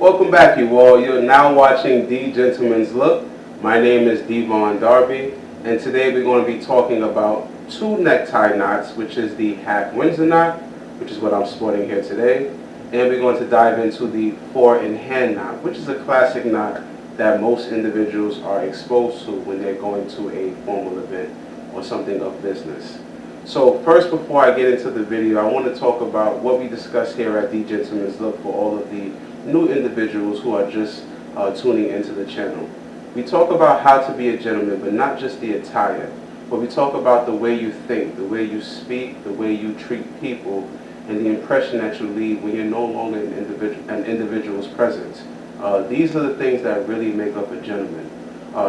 Welcome back, you all. You're now watching The Gentleman's Look. My name is Devon Darby, and today we're going to be talking about two necktie knots, which is the half Windsor knot, which is what I'm sporting here today, and we're going to dive into the four-in-hand knot, which is a classic knot that most individuals are exposed to when they're going to a formal event or something of business. So first, before I get into the video, I want to talk about what we discuss here at The Gentleman's Look for all of the new individuals who are just tuning into the channel. We talk about how to be a gentleman, but not just the attire, but we talk about the way you think, the way you speak, the way you treat people, and the impression that you leave when you're no longer an individual's presence. These are the things that really make up a gentleman.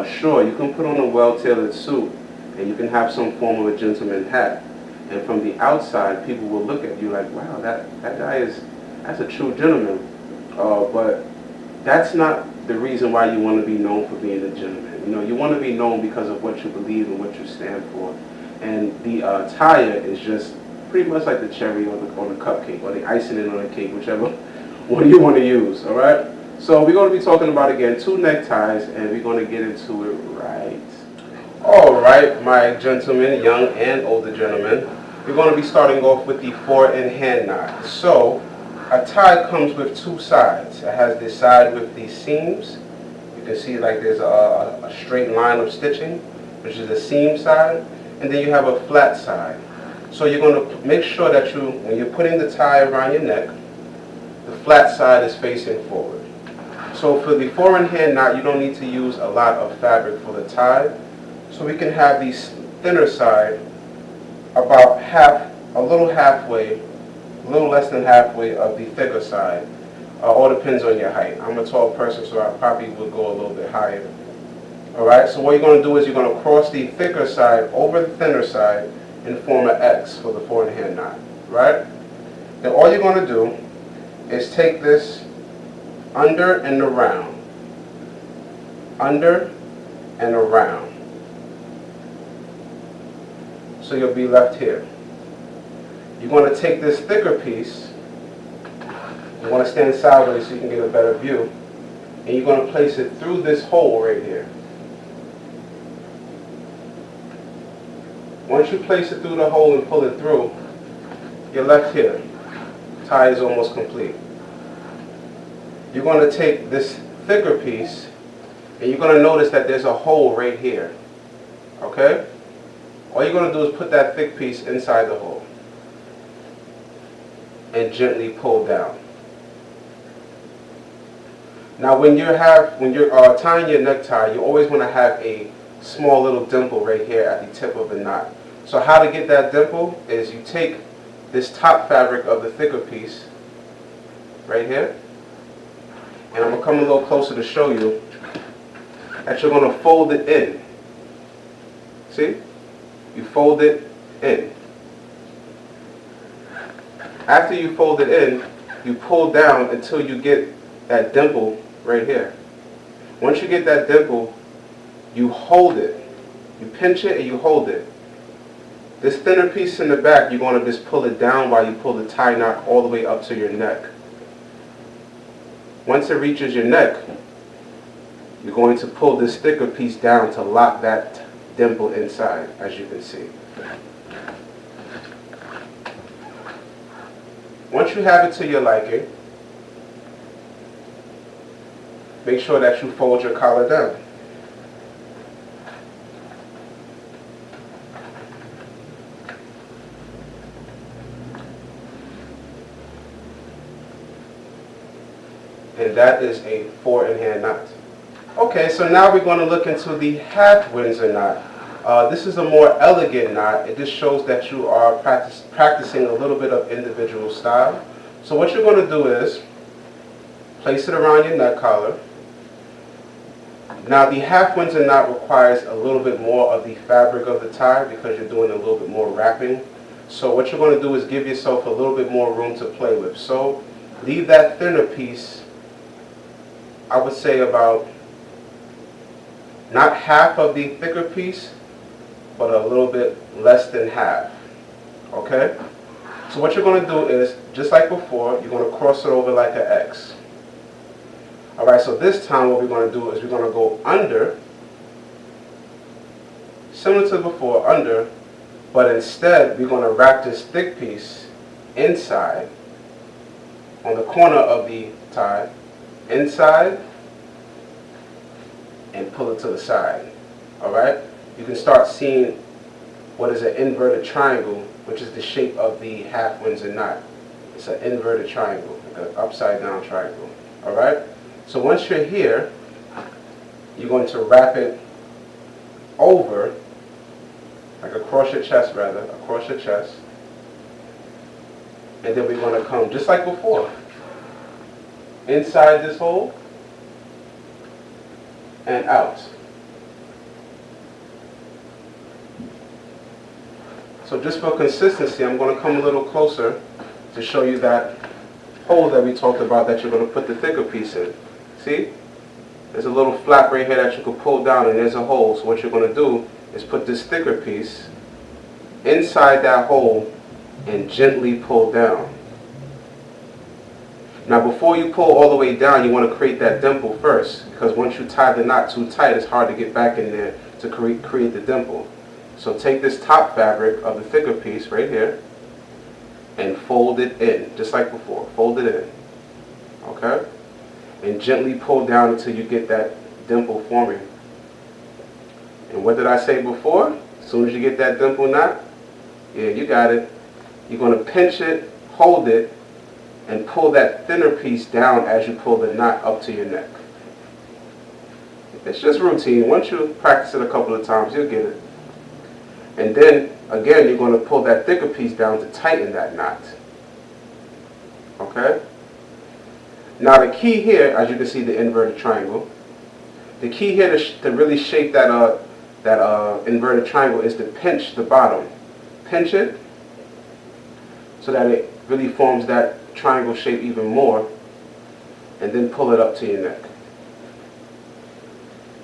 Sure, you can put on a well-tailored suit, and you can have some form of a gentleman hat, and from the outside, people will look at you like, wow, that guy that's a true gentleman. But that's not the reason why you want to be known for being a gentleman. You know, you want to be known because of what you believe and what you stand for. And the attire is just pretty much like the cherry on the cupcake, or the icing on the cake, whichever one you want to use, all right? So we're going to be talking about, again, two neckties, and we're going to get into it right. All right, my gentlemen, young and older gentlemen, we're going to be starting off with the four-in-hand knot. So a tie comes with two sides. It has this side with the seams. You can see like there's a straight line of stitching, which is the seam side, and then you have a flat side. So you're going to make sure that when you're putting the tie around your neck, the flat side is facing forward. So for the four-in-hand knot, you don't need to use a lot of fabric for the tie. So we can have the thinner side about a little less than halfway of the thicker side. All depends on your height. I'm a tall person, so I probably would go a little bit higher. Alright, so what you're going to do is you're going to cross the thicker side over the thinner side and form an X for the four-in-hand knot. Right? Then all you're going to do is take this under and around. Under and around. So you'll be left here. You're going to take this thicker piece, you want to stand sideways so you can get a better view, and you're going to place it through this hole right here. Once you place it through the hole and pull it through, you're left here. Tie is almost complete. You're going to take this thicker piece, and you're going to notice that there's a hole right here. Okay? All you're going to do is put that thick piece inside the hole and gently pull down. Now when you're tying your necktie, you always want to have a small little dimple right here at the tip of the knot. So how to get that dimple is you take this top fabric of the thicker piece right here, and I'm going to come a little closer to show you that you're going to fold it in. See? You fold it in. After you fold it in, you pull down until you get that dimple right here. Once you get that dimple, you hold it. You pinch it and you hold it. This thinner piece in the back, you're going to just pull it down while you pull the tie knot all the way up to your neck. Once it reaches your neck, you're going to pull this thicker piece down to lock that dimple inside, as you can see. Once you have it to your liking, make sure that you fold your collar down. And that is a four-in-hand knot. Okay, so now we're going to look into the half Windsor knot. This is a more elegant knot. It just shows that you are practicing a little bit of individual style. So what you're going to do is place it around your neck collar. Now the half Windsor knot requires a little bit more of the fabric of the tie because you're doing a little bit more wrapping. So what you're going to do is give yourself a little bit more room to play with. So leave that thinner piece, I would say about not half of the thicker piece, but a little bit less than half. Okay? So what you're going to do is, just like before, you're going to cross it over like an X. Alright, so this time what we're going to do is we're going to go under, similar to before, under, but instead we're going to wrap this thick piece inside, on the corner of the tie, inside, and pull it to the side. Alright, you can start seeing what is an inverted triangle, which is the shape of the half Windsor knot. It's an inverted triangle, like an upside down triangle. Alright, so once you're here, you're going to wrap it over, like across your chest rather, across your chest. And then we're going to come, just like before, inside this hole and out. So just for consistency, I'm going to come a little closer to show you that hole that we talked about that you're going to put the thicker piece in. See? There's a little flap right here that you can pull down, and there's a hole. So what you're going to do is put this thicker piece inside that hole and gently pull down. Now before you pull all the way down, you want to create that dimple first, because once you tie the knot too tight, it's hard to get back in there to create the dimple. So take this top fabric of the thicker piece right here and fold it in, just like before. Fold it in, okay? And gently pull down until you get that dimple forming. And what did I say before? As soon as you get that dimple knot, yeah, you got it. You're going to pinch it, hold it, and pull that thinner piece down as you pull the knot up to your neck. It's just routine. Once you practice it a couple of times, you'll get it. And then, again, you're going to pull that thicker piece down to tighten that knot. Okay? Now the key here, as you can see the inverted triangle, the key here to really shape that inverted triangle is to pinch the bottom. Pinch it so that it really forms that triangle shape even more, and then pull it up to your neck.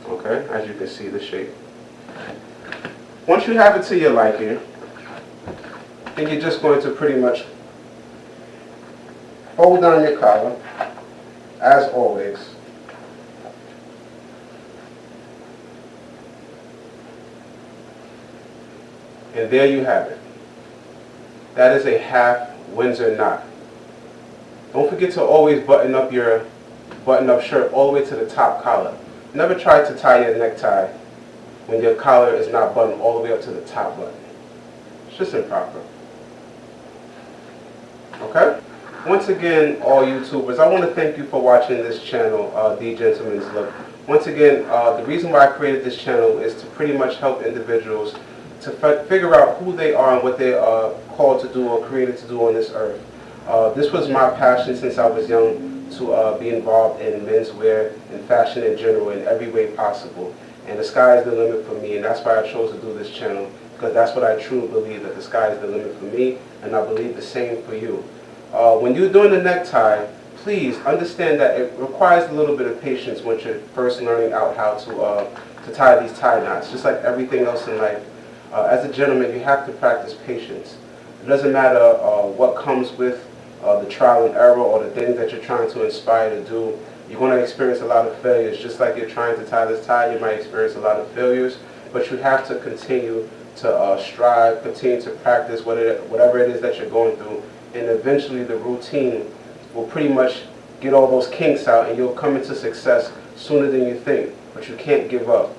Okay, as you can see the shape. Once you have it to your liking, then you're just going to pretty much fold down your collar, as always. And there you have it. That is a half Windsor knot. Don't forget to always button up your button-up shirt all the way to the top collar. Never try to tie your necktie when your collar is not buttoned all the way up to the top button. It's just improper. Okay? Once again, all YouTubers, I want to thank you for watching this channel, The Gentleman's Look. Once again, the reason why I created this channel is to pretty much help individuals to figure out who they are and what they are called to do or created to do on this earth. This was my passion since I was young, to be involved in menswear and fashion in general in every way possible. And the sky is the limit for me, and that's why I chose to do this channel, because that's what I truly believe, that the sky is the limit for me, and I believe the same for you. When you're doing the necktie, please understand that it requires a little bit of patience once you're first learning out how to tie these tie knots, just like everything else in life. As a gentleman, you have to practice patience. It doesn't matter what comes with the trial and error or the things that you're trying to inspire to do. You're going to experience a lot of failures. Just like you're trying to tie this tie, you might experience a lot of failures, but you have to continue to strive, continue to practice whatever it is that you're going through, and eventually the routine will pretty much get all those kinks out, and you'll come into success sooner than you think. But you can't give up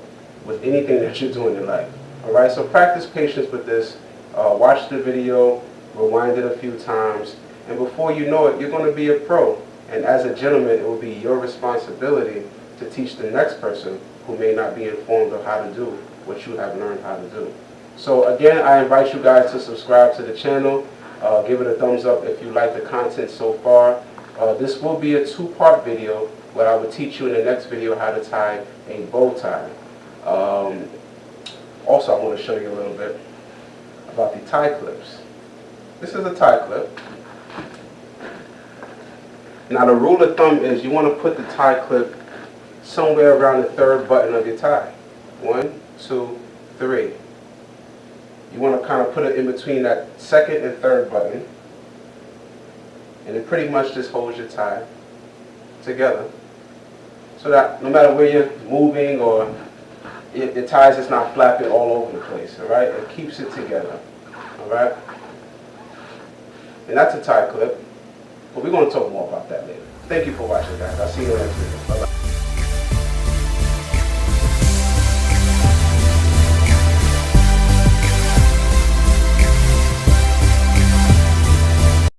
with anything that you're doing in life. Alright, so practice patience with this. Watch the video, rewind it a few times, and before you know it, you're going to be a pro. And as a gentleman, it will be your responsibility to teach the next person who may not be informed of how to do what you have learned how to do. So again, I invite you guys to subscribe to the channel. Give it a thumbs up if you like the content so far. This will be a two-part video where I will teach you in the next video how to tie a bow tie. Also, I want to show you a little bit about the tie clips. This is a tie clip. Now the rule of thumb is you want to put the tie clip somewhere around the third button of your tie. 1, 2, 3. You want to kind of put it in between that second and third button. And it pretty much just holds your tie together. so that no matter where you're moving or your tires is not flapping all over the place, all right? It keeps it together, all right? And that's a tie clip, but we're going to talk more about that later. Thank you for watching, guys. I'll see you in the next video. Bye-bye.